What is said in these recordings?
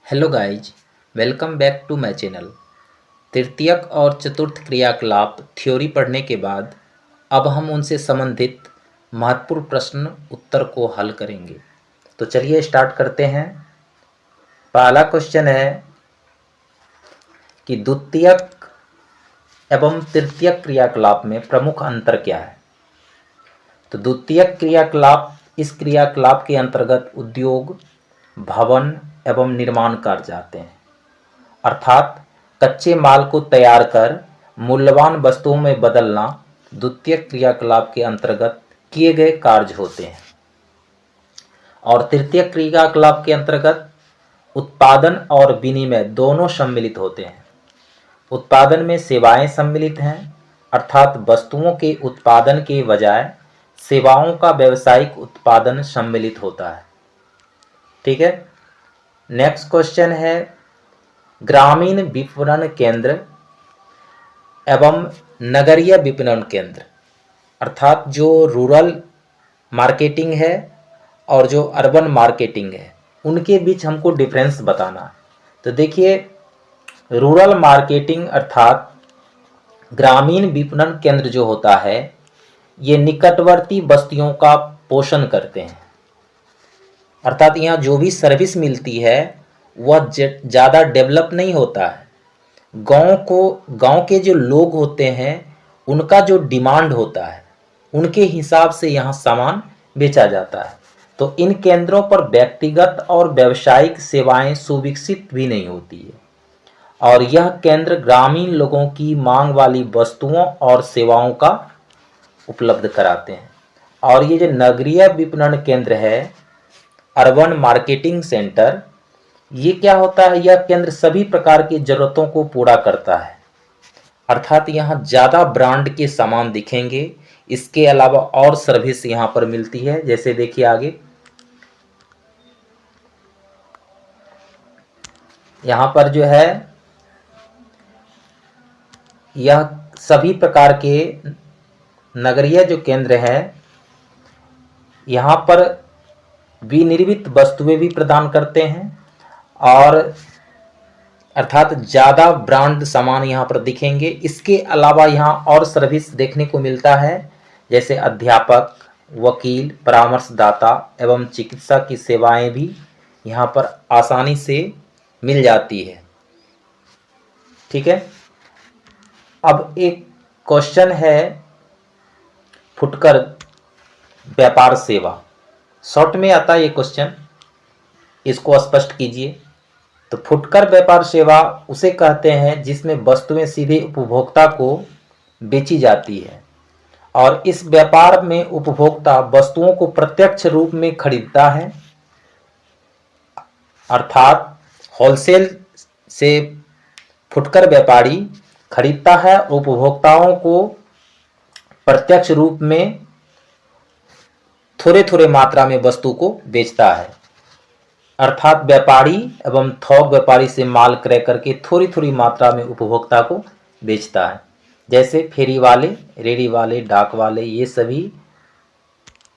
Hello guys, welcome back to my channel. तृतीयक और चतुर्थ क्रियाकलाप थ्योरी पढ़ने के बाद अब हम उनसे संबंधित महत्वपूर्ण प्रश्न उत्तर को हल करेंगे। तो चलिए स्टार्ट करते हैं। पहला क्वेश्चन है कि द्वितीयक एवं तृतीयक क्रियाकलाप में प्रमुख अंतर क्या है। तो द्वितीयक क्रियाकलाप, इस क्रियाकलाप के अंतर्गत उद्योग, भवन एवं निर्माण कार्य आते हैं। अर्थात कच्चे माल को तैयार कर मूल्यवान वस्तुओं में बदलना द्वितीयक क्रियाकलाप के अंतर्गत किए गए कार्य होते हैं। और तृतीयक क्रियाकलाप के अंतर्गत उत्पादन और विनिमय दोनों सम्मिलित होते हैं। उत्पादन में सेवाएं सम्मिलित हैं, अर्थात वस्तुओं के उत्पादन के बजाय सेवाओं का व्यावसायिक उत्पादन सम्मिलित होता है। ठीक है। नेक्स्ट क्वेश्चन है ग्रामीण विपणन केंद्र एवं नगरीय विपणन केंद्र, अर्थात जो रूरल मार्केटिंग है और जो अर्बन मार्केटिंग है उनके बीच हमको डिफरेंस बताना है। तो देखिए, रूरल मार्केटिंग अर्थात ग्रामीण विपणन केंद्र जो होता है ये निकटवर्ती बस्तियों का पोषण करते हैं। अर्थात यहाँ जो भी सर्विस मिलती है वह ज़्यादा डेवलप नहीं होता है। गांव के जो लोग होते हैं उनका जो डिमांड होता है उनके हिसाब से यहाँ सामान बेचा जाता है। तो इन केंद्रों पर व्यक्तिगत और व्यावसायिक सेवाएं सुविकसित भी नहीं होती है और यह केंद्र ग्रामीण लोगों की मांग वाली वस्तुओं और सेवाओं का उपलब्ध कराते हैं। और ये जो नगरीय विपणन केंद्र है, अर्बन मार्केटिंग सेंटर, ये क्या होता है, यह केंद्र सभी प्रकार की जरूरतों को पूरा करता है। अर्थात यहाँ ज़्यादा ब्रांड के सामान दिखेंगे, इसके अलावा और सर्विस यहाँ पर मिलती है। जैसे देखिए आगे, यहाँ पर जो है यह सभी प्रकार के नगरीय जो केंद्र है यहाँ पर विनिर्मित वस्तुएं भी प्रदान करते हैं और अर्थात ज़्यादा ब्रांड सामान यहाँ पर दिखेंगे। इसके अलावा यहाँ और सर्विस देखने को मिलता है, जैसे अध्यापक, वकील, परामर्शदाता एवं चिकित्सा की सेवाएं भी यहाँ पर आसानी से मिल जाती है। ठीक है। अब एक क्वेश्चन है फुटकर व्यापार सेवा, शॉर्ट में आता है ये क्वेश्चन, इसको स्पष्ट कीजिए। तो फुटकर व्यापार सेवा उसे कहते हैं जिसमें वस्तुएं सीधे उपभोक्ता को बेची जाती है और इस व्यापार में उपभोक्ता वस्तुओं को प्रत्यक्ष रूप में खरीदता है। अर्थात होलसेल से फुटकर व्यापारी खरीदता है, उपभोक्ताओं को प्रत्यक्ष रूप में थोड़े थोड़े मात्रा में वस्तु को बेचता है। अर्थात व्यापारी एवं थोक व्यापारी से माल क्रय करके थोड़ी थोड़ी मात्रा में उपभोक्ता को बेचता है। जैसे फेरी वाले, रेडी वाले, डाक वाले, ये सभी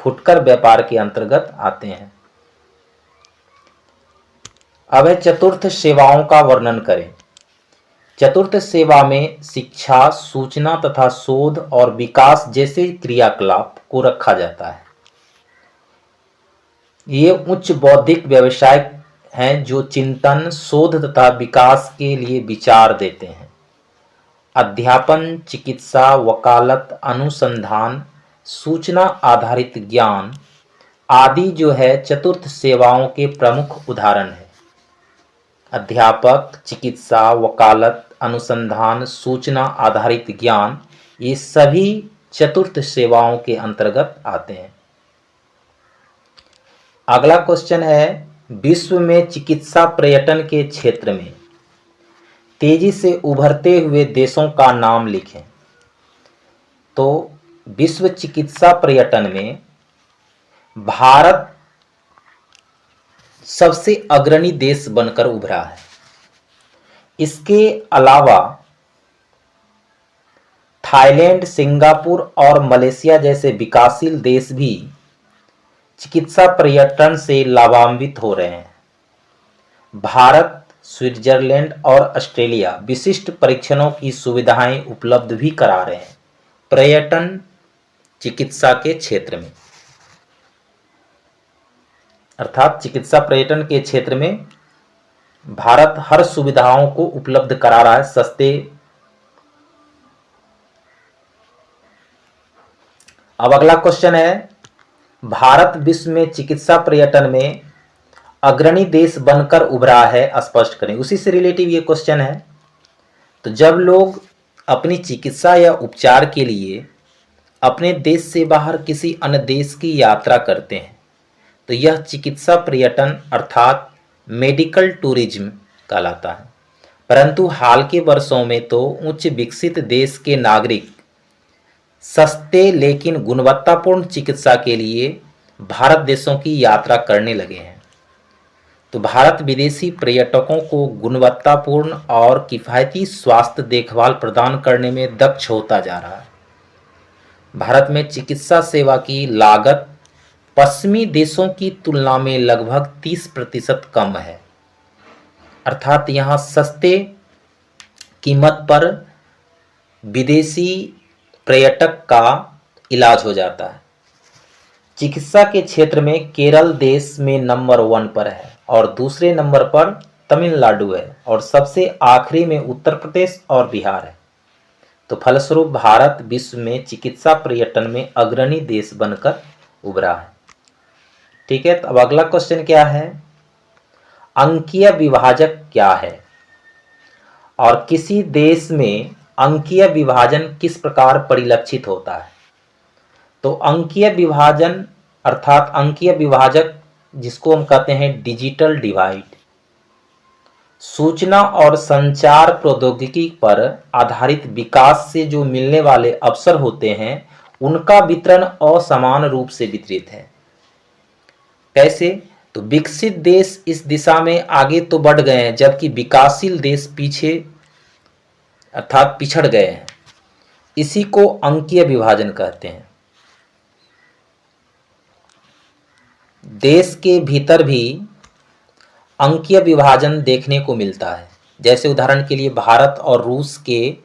फुटकर व्यापार के अंतर्गत आते हैं। अब है चतुर्थ सेवाओं का वर्णन करें। चतुर्थ सेवा में शिक्षा, सूचना तथा शोध और विकास जैसे क्रियाकलाप को रखा जाता है। ये उच्च बौद्धिक व्यवसाय हैं जो चिंतन, शोध तथा विकास के लिए विचार देते हैं। अध्यापन, चिकित्सा, वकालत, अनुसंधान, सूचना आधारित ज्ञान आदि जो है चतुर्थ सेवाओं के प्रमुख उदाहरण हैं। अध्यापक, चिकित्सा, वकालत, अनुसंधान, सूचना आधारित ज्ञान, ये सभी चतुर्थ सेवाओं के अंतर्गत आते हैं। अगला क्वेश्चन है विश्व में चिकित्सा पर्यटन के क्षेत्र में तेजी से उभरते हुए देशों का नाम लिखें। तो विश्व चिकित्सा पर्यटन में भारत सबसे अग्रणी देश बनकर उभरा है। इसके अलावा थाईलैंड, सिंगापुर और मलेशिया जैसे विकासशील देश भी चिकित्सा पर्यटन से लाभान्वित हो रहे हैं। भारत, स्विट्जरलैंड और ऑस्ट्रेलिया विशिष्ट परीक्षणों की सुविधाएं उपलब्ध भी करा रहे हैं पर्यटन चिकित्सा के क्षेत्र में। अर्थात चिकित्सा पर्यटन के क्षेत्र में भारत हर सुविधाओं को उपलब्ध करा रहा है सस्ते। अब अगला क्वेश्चन है, भारत विश्व में चिकित्सा पर्यटन में अग्रणी देश बनकर उभरा है, स्पष्ट करें। उसी से रिलेटिव ये क्वेश्चन है। तो जब लोग अपनी चिकित्सा या उपचार के लिए अपने देश से बाहर किसी अन्य देश की यात्रा करते हैं तो यह चिकित्सा पर्यटन अर्थात मेडिकल टूरिज्म कहलाता है। परंतु हाल के वर्षों में तो उच्च विकसित देश के नागरिक सस्ते लेकिन गुणवत्तापूर्ण चिकित्सा के लिए भारत देशों की यात्रा करने लगे हैं। तो भारत विदेशी पर्यटकों को गुणवत्तापूर्ण और किफ़ायती स्वास्थ्य देखभाल प्रदान करने में दक्ष होता जा रहा है। भारत में चिकित्सा सेवा की लागत पश्चिमी देशों की तुलना में लगभग 30% कम है। अर्थात यहाँ सस्ते कीमत पर विदेशी पर्यटक का इलाज हो जाता है। चिकित्सा के क्षेत्र में केरल देश में नंबर 1 पर है और दूसरे नंबर पर तमिलनाडु है और सबसे आखिरी में उत्तर प्रदेश और बिहार है। तो फलस्वरूप भारत विश्व में चिकित्सा पर्यटन में अग्रणी देश बनकर उभरा है। ठीक है, तो अब अगला क्वेश्चन क्या है, अंकीय विभाजक क्या है और किसी देश में अंकीय विभाजन किस प्रकार परिलक्षित होता है। तो अंकीय विभाजन अर्थात अंकीय विभाजक जिसको हम कहते हैं डिजिटल डिवाइड, सूचना और संचार प्रौद्योगिकी पर आधारित विकास से जो मिलने वाले अवसर होते हैं उनका वितरण असमान रूप से वितरित है। कैसे? तो विकसित देश इस दिशा में आगे तो बढ़ गए हैं जबकि विकासशील देश पीछे अर्थात पिछड़ गए हैं। इसी को अंकीय विभाजन कहते हैं। देश के भीतर भी अंकीय विभाजन देखने को मिलता है। जैसे उदाहरण के लिए भारत और रूस के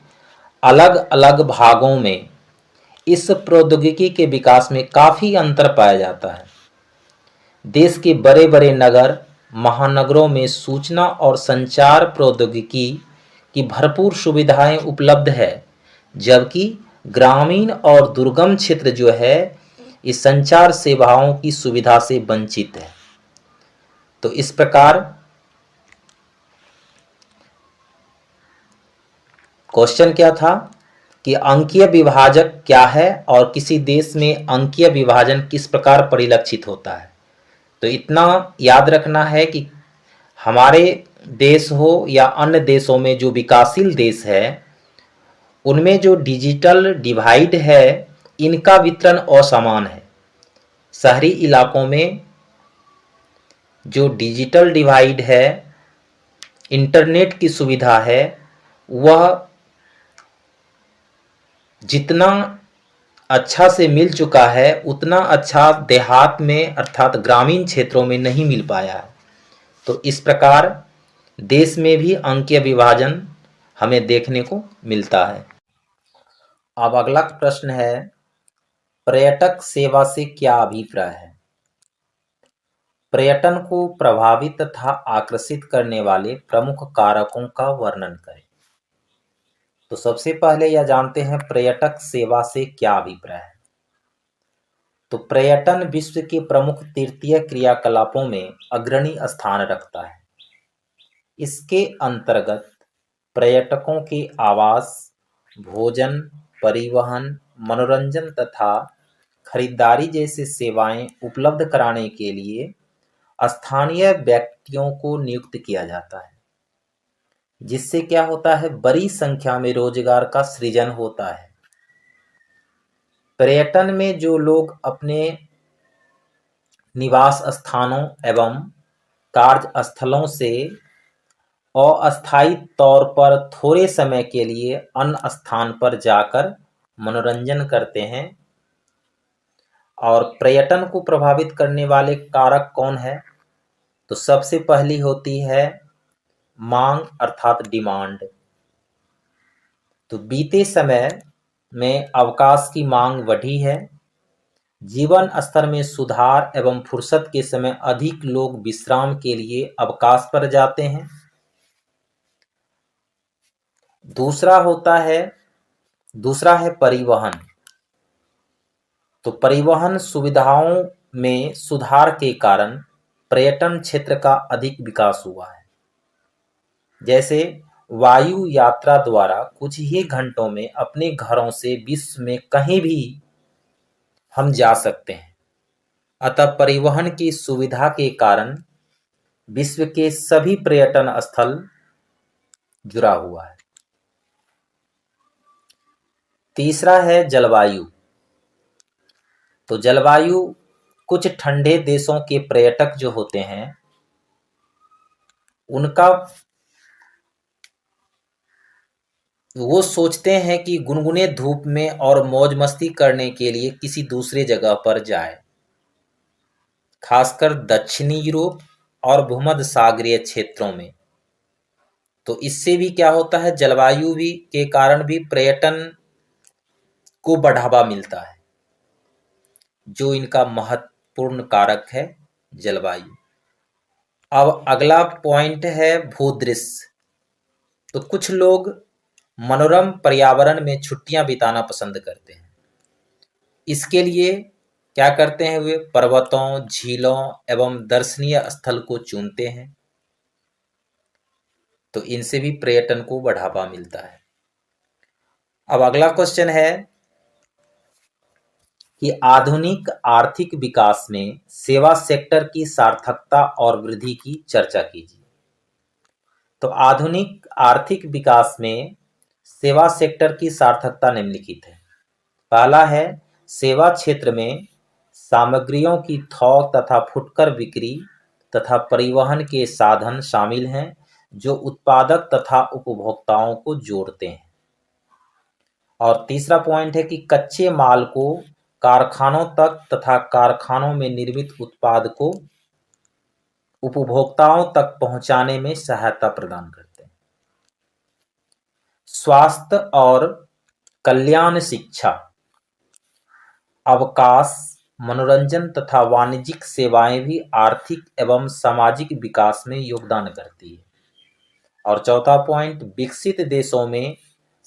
अलग अलग भागों में इस प्रौद्योगिकी के विकास में काफ़ी अंतर पाया जाता है। देश के बड़े बड़े नगर महानगरों में सूचना और संचार प्रौद्योगिकी की भरपूर सुविधाएं उपलब्ध है जबकि ग्रामीण और दुर्गम क्षेत्र जो है इस संचार सेवाओं की सुविधा से वंचित है। तो इस प्रकार क्वेश्चन क्या था कि अंकीय विभाजक क्या है और किसी देश में अंकीय विभाजन किस प्रकार परिलक्षित होता है। तो इतना याद रखना है कि हमारे देश हो या अन्य देशों में जो विकासशील देश है उनमें जो डिजिटल डिवाइड है इनका वितरण असमान है। शहरी इलाकों में जो डिजिटल डिवाइड है इंटरनेट की सुविधा है वह जितना अच्छा से मिल चुका है उतना अच्छा देहात में अर्थात ग्रामीण क्षेत्रों में नहीं मिल पाया है। तो इस प्रकार देश में भी अंकीय विभाजन हमें देखने को मिलता है। अब अगला प्रश्न है, पर्यटक सेवा से क्या अभिप्राय है। पर्यटन को प्रभावित तथा आकर्षित करने वाले प्रमुख कारकों का वर्णन करें। तो सबसे पहले यह जानते हैं पर्यटक सेवा से क्या अभिप्राय है। तो पर्यटन विश्व के प्रमुख तीर्थीय क्रियाकलापों में अग्रणी स्थान रखता है। इसके अंतर्गत पर्यटकों के आवास, भोजन, परिवहन, मनोरंजन तथा खरीदारी जैसी सेवाएं उपलब्ध कराने के लिए स्थानीय व्यक्तियों को नियुक्त किया जाता है जिससे क्या होता है बड़ी संख्या में रोजगार का सृजन होता है। पर्यटन में जो लोग अपने निवास स्थानों एवं कार्यस्थलों से अस्थायी तौर पर थोड़े समय के लिए अन्य स्थान पर जाकर मनोरंजन करते हैं। और पर्यटन को प्रभावित करने वाले कारक कौन है? तो सबसे पहली होती है मांग अर्थात डिमांड। तो बीते समय में अवकाश की मांग बढ़ी है, जीवन स्तर में सुधार एवं फुर्सत के समय अधिक लोग विश्राम के लिए अवकाश पर जाते हैं। दूसरा है परिवहन। तो परिवहन सुविधाओं में सुधार के कारण पर्यटन क्षेत्र का अधिक विकास हुआ है। जैसे वायु यात्रा द्वारा कुछ ही घंटों में अपने घरों से विश्व में कहीं भी हम जा सकते हैं। अतः परिवहन की सुविधा के कारण विश्व के सभी पर्यटन स्थल जुड़ा हुआ है। तीसरा है जलवायु। तो जलवायु कुछ ठंडे देशों के पर्यटक जो होते हैं उनका वो सोचते हैं कि गुनगुने धूप में और मौज मस्ती करने के लिए किसी दूसरे जगह पर जाए, खासकर दक्षिणी यूरोप और भूमध्य सागरीय क्षेत्रों में। तो इससे भी क्या होता है, जलवायु भी के कारण भी पर्यटन को बढ़ावा मिलता है, जो इनका महत्वपूर्ण कारक है जलवायु। अब अगला पॉइंट है भूदृश्य। तो कुछ लोग मनोरम पर्यावरण में छुट्टियां बिताना पसंद करते हैं। इसके लिए क्या करते हैं, वे पर्वतों, झीलों एवं दर्शनीय स्थल को चुनते हैं। तो इनसे भी पर्यटन को बढ़ावा मिलता है। अब अगला क्वेश्चन है कि आधुनिक आर्थिक विकास में सेवा सेक्टर की सार्थकता और वृद्धि की चर्चा कीजिए। तो आधुनिक आर्थिक विकास में सेवा सेक्टर की सार्थकता निम्नलिखित है। पहला है, सेवा क्षेत्र में सामग्रियों की थोक तथा फुटकर बिक्री तथा परिवहन के साधन शामिल हैं जो उत्पादक तथा उपभोक्ताओं को जोड़ते हैं। और तीसरा पॉइंट है कि कच्चे माल को कारखानों तक तथा कारखानों में निर्मित उत्पाद को उपभोक्ताओं तक पहुंचाने में सहायता प्रदान करते हैं। स्वास्थ्य और कल्याण शिक्षा, अवकाश, मनोरंजन तथा वाणिज्यिक सेवाएं भी आर्थिक एवं सामाजिक विकास में योगदान करती है। और चौथा पॉइंट, विकसित देशों में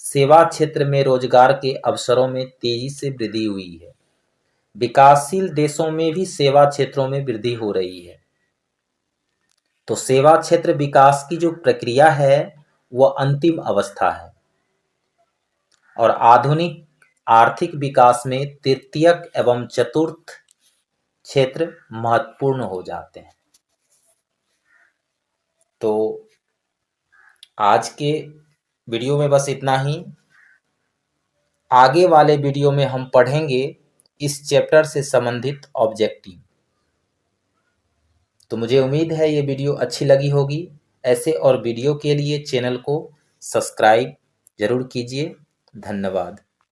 सेवा क्षेत्र में रोजगार के अवसरों में तेजी से वृद्धि हुई है। विकासशील देशों में भी सेवा क्षेत्रों में वृद्धि हो रही है। तो सेवा क्षेत्र विकास की जो प्रक्रिया है वह अंतिम अवस्था है और आधुनिक आर्थिक विकास में तृतीयक एवं चतुर्थ क्षेत्र महत्वपूर्ण हो जाते हैं। तो आज के वीडियो में बस इतना ही। आगे वाले वीडियो में हम पढ़ेंगे इस चैप्टर से संबंधित ऑब्जेक्टिव। तो मुझे उम्मीद है ये वीडियो अच्छी लगी होगी। ऐसे और वीडियो के लिए चैनल को सब्सक्राइब जरूर कीजिए। धन्यवाद।